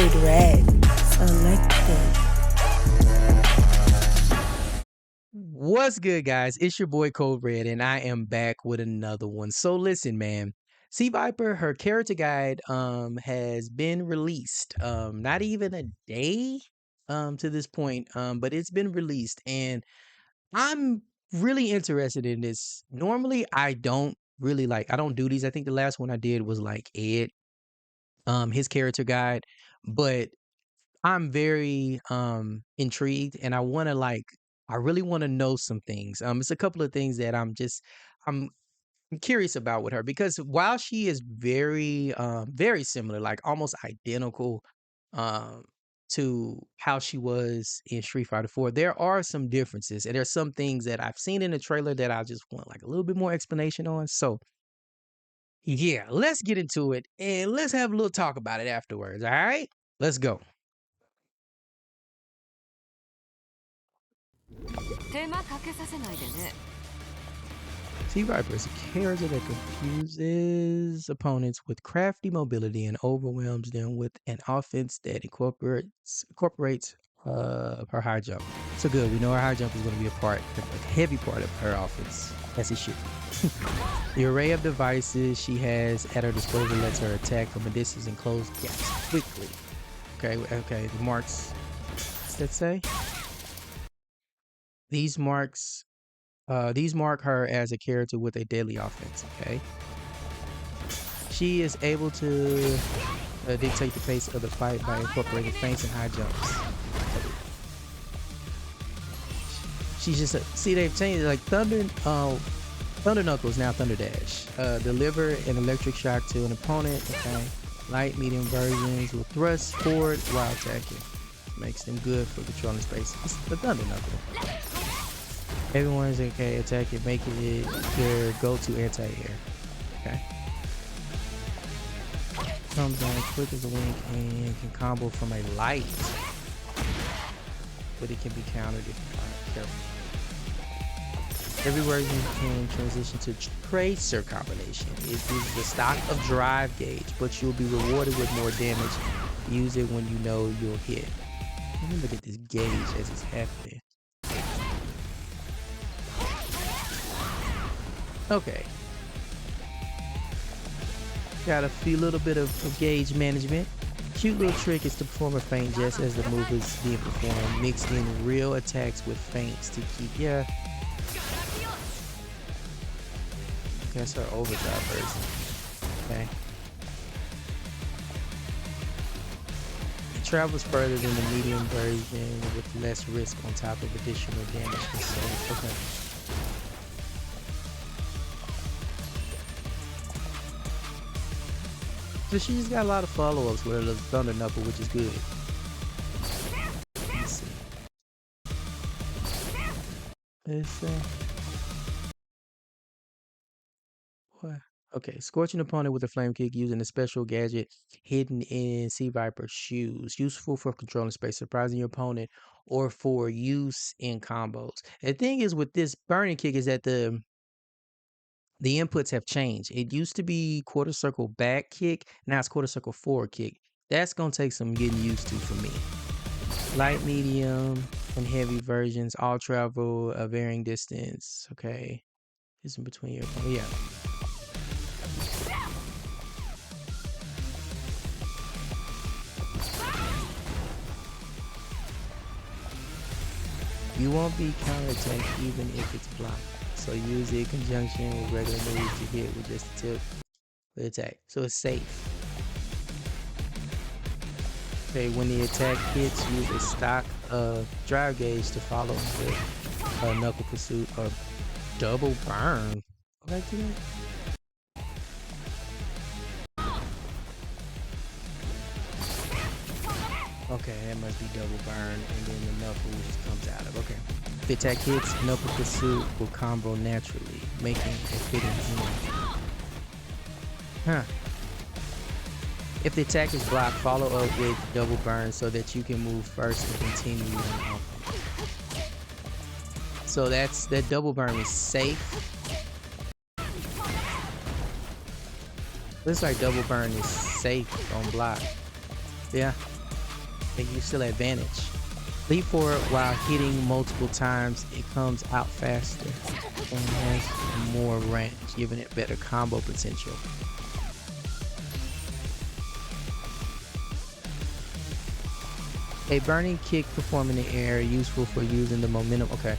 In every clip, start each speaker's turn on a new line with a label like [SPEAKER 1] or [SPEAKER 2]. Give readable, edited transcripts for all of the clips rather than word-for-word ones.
[SPEAKER 1] CodeRed selected.
[SPEAKER 2] What's good, guys? It's your boy CodeRed, and I am back with another one. So listen, man. Sea Viper, her character guide has been released. Not even a day to this point, but it's been released, and I'm really interested in this. Normally, I don't I don't do these. I think the last one I did was like Ed, his character guide, but I'm very intrigued, and I really want to know some things. It's a couple of things that I'm curious about with her, because while she is very similar, like almost identical um to how she was in Street Fighter 4, there are some differences, and there's some things that I've seen in the trailer that I just want like a little bit more explanation on. So yeah, let's get into it and let's have a little talk about it afterwards. All right, let's go. Sea Viper is a character that confuses opponents with crafty mobility and overwhelms them with an offense that incorporates her high jump. So good, we know her high jump is going to be a heavy part of her offense, as it should be. The array of devices she has at her disposal lets her attack from a distance and close gaps quickly. Okay, the marks, what's that say? These mark her as a character with a deadly offense, okay? She is able to dictate the pace of the fight by incorporating feints and high jumps. She's just see, they've changed it, like Thunder Knuckles, now Thunder Dash. Deliver an electric shock to an opponent, okay? Light, medium versions will thrust forward while attacking. Makes them good for controlling space. It's the Thunder Knuckle. Everyone's okay, attack it, making it their go-to anti-air. Okay. Comes down quick as a wink and can combo from a light. But it can be countered if you aren't careful. Every version can transition to tracer combination. It uses the stock of drive gauge, but you'll be rewarded with more damage. Use it when you know you'll hit. Let me look at this gauge as it's happening. Okay. Got a few little bit of gauge management. Cute little trick is to perform a feint just as the move is being performed. Mixed in real attacks with feints to keep, yeah. That's her overdrive version. Okay. It travels further than the medium version with less risk on top of additional damage consumed. Okay. So she just got a lot of follow-ups with her Thunder Knuckle, which is good. Let's see. What? Okay, scorch an opponent with a flame kick using a special gadget hidden in Sea Viper's shoes. Useful for controlling space, surprising your opponent, or for use in combos. The thing is with this burning kick is that the inputs have changed. It used to be quarter circle back kick. Now it's quarter circle forward kick. That's going to take some getting used to for me. Light, medium, and heavy versions all travel a varying distance. Okay. It's in between your... Oh, yeah. You won't be counterattacked even if it's blocked. So use it in conjunction with regular moves to hit with just a tip for the attack. So it's safe. Okay, when the attack hits, use a stock drive gauge to follow the knuckle pursuit or double burn. Go back to that. Okay, that must be double burn, and then the knuckle just comes out of. Okay. If the attack hits, knuckle pursuit will combo naturally, making a fitting end. Huh. If the attack is blocked, follow up with double burn so that you can move first and continue on. So that double burn is safe. Looks like double burn is safe on block. Yeah. Okay, you're still advantage. Leap forward while hitting multiple times. It comes out faster and has more range, giving it better combo potential. A burning kick performed in the air, useful for using the momentum. Okay.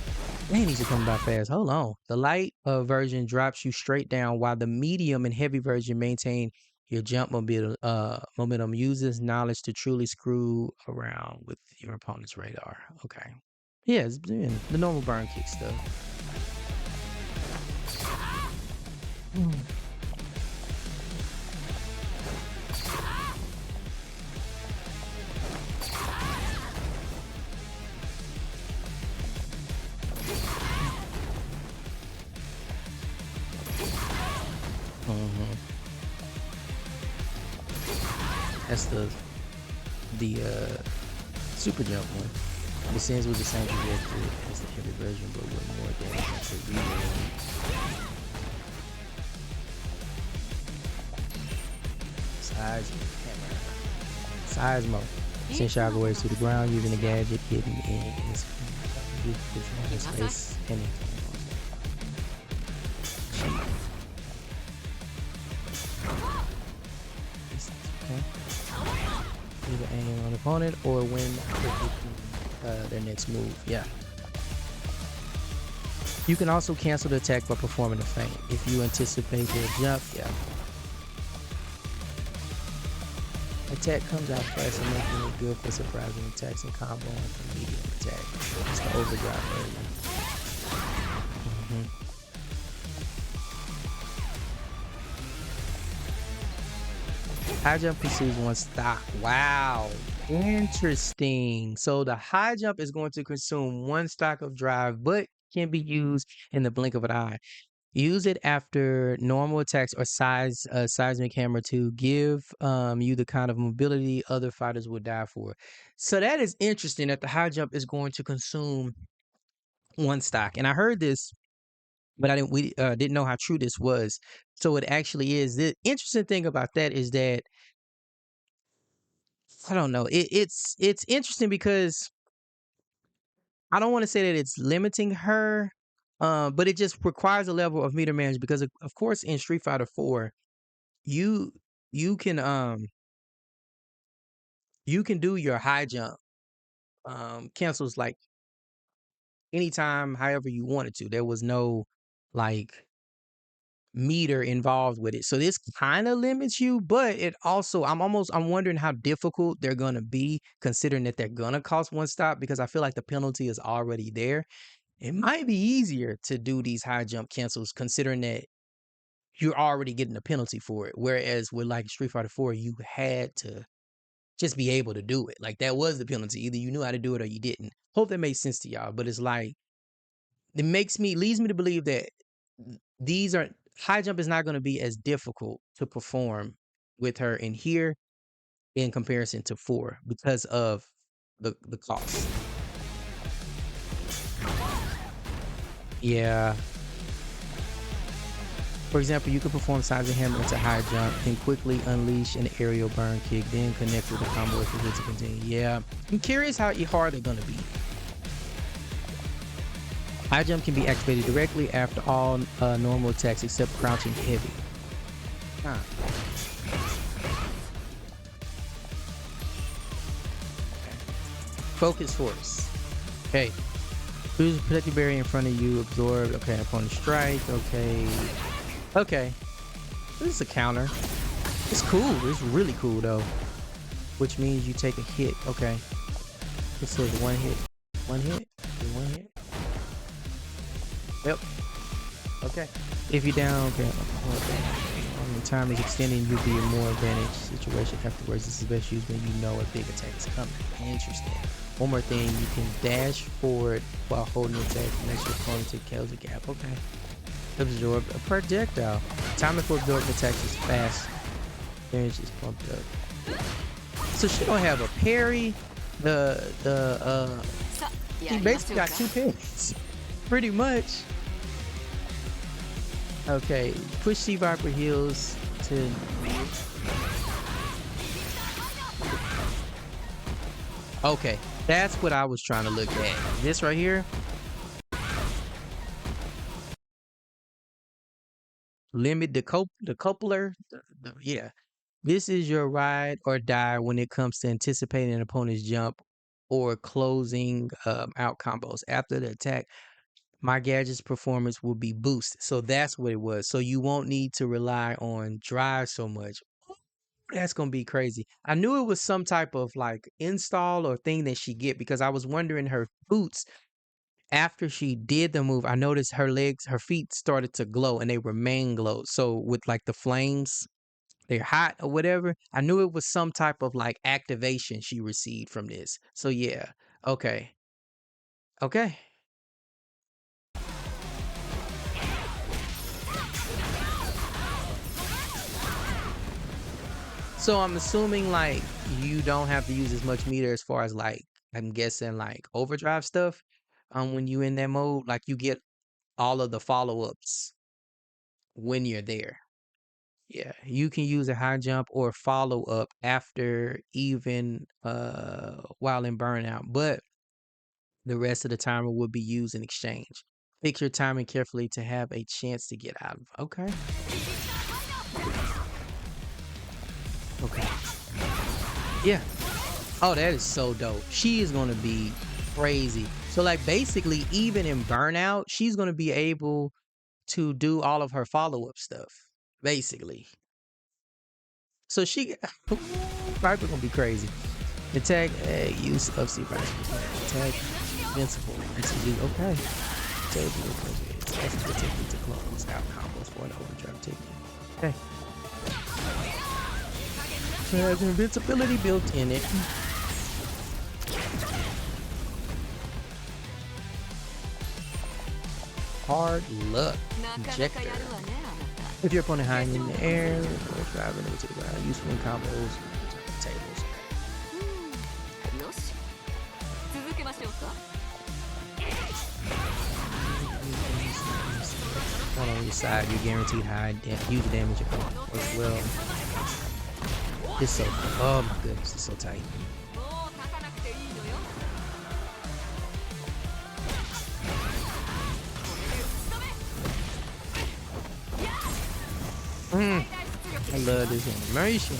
[SPEAKER 2] Man, these are coming by fast. Hold on. The light version drops you straight down, while the medium and heavy version maintain your jump momentum. Uses knowledge to truly screw around with your opponent's radar. Okay. Yeah, it's doing the normal burn kick stuff. Mhm. That's the super jump one. The sends with the same trajectory as the heavy version, but with more damage to reload. Seismo. Send shockwaves to the ground using the gadget hidden in its space and either aim on the opponent or when their next move. Yeah. You can also cancel the attack by performing a feint. If you anticipate their jump, yeah. Attack comes out fast and making it good for surprising attacks and combo and for medium attack. It's the overdrive version. High jump consumes one stock. Wow. Interesting. So the high jump is going to consume one stock of drive, but can be used in the blink of an eye. Use it after normal attacks or seismic hammer to give you the kind of mobility other fighters would die for. So that is interesting that the high jump is going to consume one stock. And I heard this, but we didn't know how true this was. So it actually is. The interesting thing about that is that I don't know. It's interesting because I don't want to say that it's limiting her, but it just requires a level of meter management because of course in Street Fighter 4 you you can you can do your high jump cancels like anytime however you wanted to. There was no like meter involved with it. So this kind of limits you, but it also I'm wondering how difficult they're gonna be considering that they're gonna cost one stop because I feel like the penalty is already there. It might be easier to do these high jump cancels considering that you're already getting a penalty for it. Whereas with like Street Fighter 4, you had to just be able to do it. Like that was the penalty. Either you knew how to do it or you didn't. Hope that makes sense to y'all. But it's like leads me to believe that these are high jump is not going to be as difficult to perform with her in here in comparison to 4 because of the cost. Yeah. For example, you can perform Seismic Hammer into high jump, then quickly unleash an aerial burn kick, then connect with a combo if you to continue. Yeah, I'm curious how hard they're gonna be. High jump can be activated directly after all normal attacks except crouching heavy. Huh. Focus force. Okay. Use a protective barrier in front of you, absorb. Okay, opponent strike. Okay. Okay. This is a counter. It's cool. It's really cool though. Which means you take a hit. Okay. It says one hit. One hit. One hit. Yep. Okay. If you're down, okay. When time is extending, you'll be in more advantage situation afterwards. This is best used when you know a big attack is coming. Interesting. One more thing, you can dash forward while holding attack. Makes your opponent take kills a gap. Okay. Absorb a projectile. Timing for absorbing attacks is fast. Damage is pumped up. So she don't have a parry. He basically got 2 parries. Pretty much. Okay. Push C Viper heals to Okay, that's what I was trying to look at. This right here, limit decoupler. Yeah, this is your ride or die when it comes to anticipating an opponent's jump or closing out combos. After the attack, my gadget's performance will be boosted. So that's what it was. So you won't need to rely on drive so much. That's gonna be crazy. I knew it was some type of like install or thing that she get because I was wondering her boots after she did the move. I noticed her legs, her feet started to glow and they remain glowed. So with like the flames, they're hot or whatever. I knew it was some type of like activation she received from this. So yeah, okay, okay. So I'm assuming like you don't have to use as much meter as far as like I'm guessing like overdrive stuff. When you in that mode, like you get all of the follow-ups when you're there. Yeah, you can use a high jump or follow up after even while in burnout, but the rest of the timer will be used in exchange. Pick your timing carefully to have a chance to get out of. Okay. Okay. Yeah. Oh, that is so dope. She is gonna be crazy. So like basically even in burnout, she's gonna be able to do all of her follow-up stuff. Basically. So she Viper gonna be crazy. Attack use of C Viper. Attack invincible. Okay. Table it's also technique to close out combos for an overdrive technique. Okay. So it has invincibility built in it. Hard luck. Injector. If your opponent high in the air or driving into the ground, useful in combos, tables. One on your side, you're guaranteed high huge damage as well. It's so oh my goodness, it's so tight. I love this animation.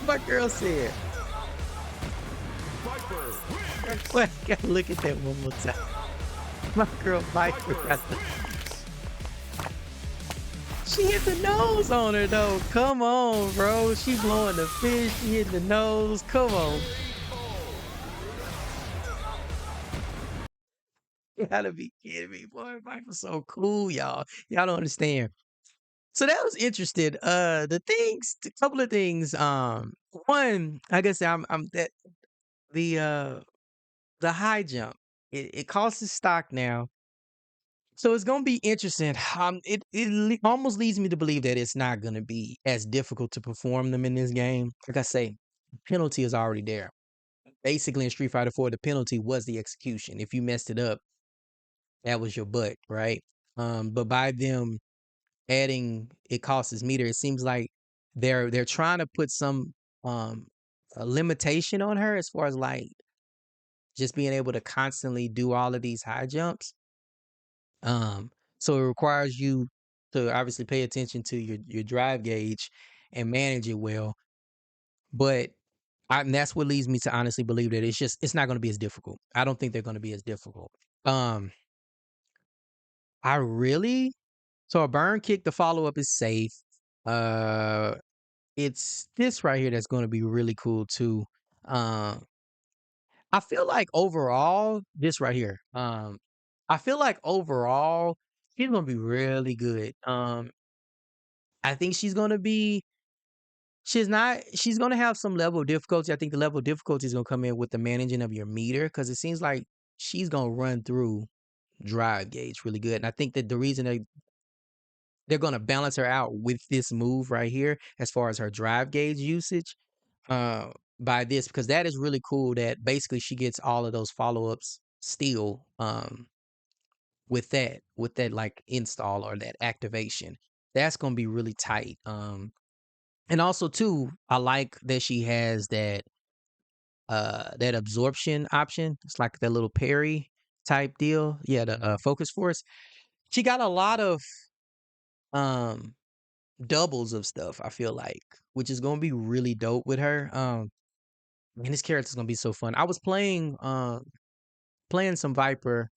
[SPEAKER 2] My girl said. What? Gotta look at that one more time. My girl Viper got the. She hit the nose on her though. Come on, bro. She blowing the fish. She hit the nose. Come on. You gotta be kidding me, boy. Viper's so cool, y'all. Y'all don't understand. So that was interesting. A couple of things. One, I guess I'm that the high jump. It costs a stock now. So it's gonna be interesting. Almost leads me to believe that it's not gonna be as difficult to perform them in this game. Like I say, penalty is already there. Basically, in Street Fighter 4, the penalty was the execution. If you messed it up, that was your butt, right? But by them adding it costs meter, it seems like they're trying to put some um a limitation on her as far as like just being able to constantly do all of these high jumps. So it requires you to obviously pay attention to your drive gauge and manage it well. But and that's what leads me to honestly believe that it's not going to be as difficult. I don't think they're going to be as difficult. Um, I really so a burn kick. The follow up is safe. Uh, it's this right here that's going to be really cool too. Um, I feel like overall, this right here. I feel like overall, she's gonna be really good. I think she's gonna have some level of difficulty. I think the level of difficulty is gonna come in with the managing of your meter because it seems like she's gonna run through drive gauge really good. And I think that the reason they're gonna balance her out with this move right here, as far as her drive gauge usage, uh, by this because that is really cool. That basically she gets all of those follow ups still. With that like install or that activation, that's gonna be really tight. And also too, I like that she has that absorption option. It's like that little parry type deal. Yeah, the focus force. She got a lot of um doubles of stuff, I feel like, which is gonna be really dope with her. Man, this character's gonna be so fun. I was playing some Viper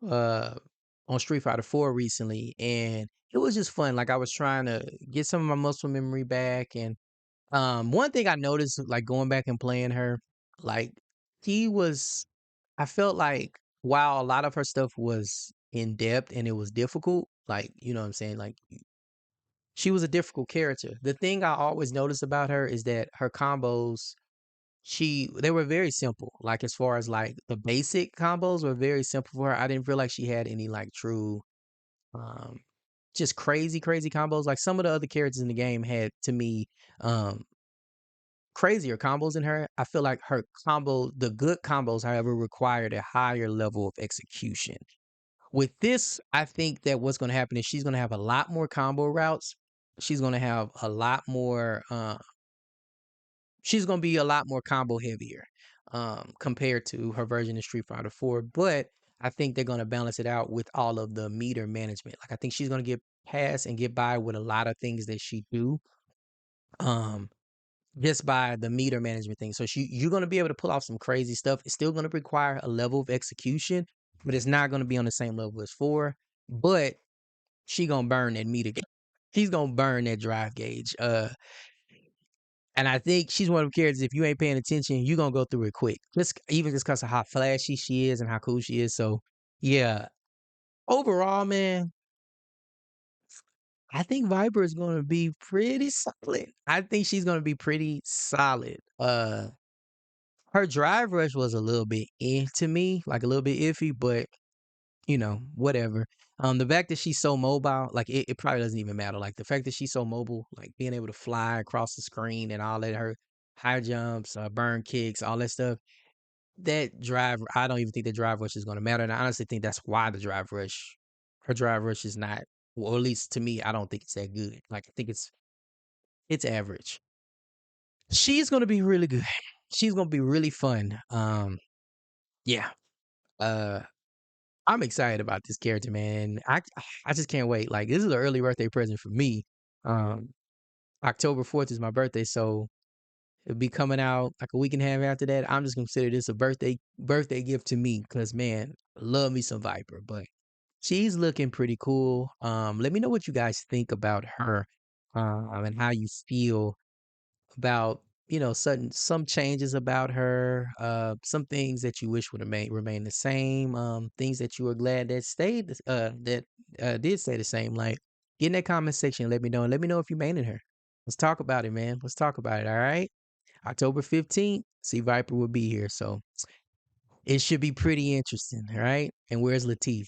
[SPEAKER 2] uh on Street Fighter 4 recently, and it was just fun. Like I was trying to get some of my muscle memory back, and one thing I noticed, like going back and playing her, like she was, I felt like while a lot of her stuff was in depth and it was difficult, like you know what I'm saying, like she was a difficult character. The thing I always noticed about her is that her combos, they were very simple. Like as far as like the basic combos were very simple for her. I didn't feel like she had any like true um just crazy combos. Like some of the other characters in the game had to me um crazier combos than her. I feel like the good combos, however, required a higher level of execution. With this, I think that what's going to happen is she's going to have a lot more combo routes. She's going to have a lot more she's gonna be a lot more combo heavier compared to her version of Street Fighter 4. But I think they're gonna balance it out with all of the meter management. Like I think she's gonna get past and get by with a lot of things that she do. Um just by the meter management thing. So you're gonna be able to pull off some crazy stuff. It's still gonna require a level of execution, but it's not gonna be on the same level as 4. But she gonna burn that meter gauge. She's gonna burn that drive gauge. And I think she's one of the characters, if you ain't paying attention, you're gonna go through it quick. Just because of how flashy she is and how cool she is. So yeah. Overall, man, I think Viper is gonna be pretty solid. I think she's gonna be pretty solid. Her drive rush was a little bit to me, like a little bit iffy, but you know, whatever. The fact that she's so mobile, like it probably doesn't even matter. Like the fact that she's so mobile, like being able to fly across the screen and all that, her high jumps, burn kicks, all that stuff. That drive, I don't even think the drive rush is going to matter. And I honestly think that's why her drive rush is not, well, at least to me, I don't think it's that good. Like I think it's average. She's going to be really good. She's going to be really fun. Yeah. Uh, I'm excited about this character, man. I just can't wait. Like this is an early birthday present for me. Um, October 4th is my birthday, so it'll be coming out like a week and a half after that. I'm just gonna consider this a birthday gift to me because man, love me some Viper. But she's looking pretty cool. Let me know what you guys think about her, and how you feel about some changes about her, some things that you wish would remain the same, things that you were glad that did stay the same. Like get in that comment section, let me know, and let me know if you mained her. Let's talk about it, man. Let's talk about it. All right, October 15th, see Viper will be here, so it should be pretty interesting. All right, and where's Latif?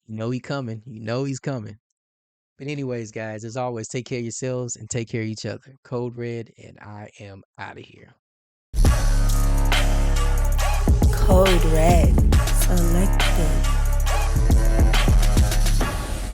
[SPEAKER 2] You know he coming. You know he's coming. But anyways, guys, as always, take care of yourselves and take care of each other. CodeRed, and I am out of here.
[SPEAKER 1] CodeRed selected.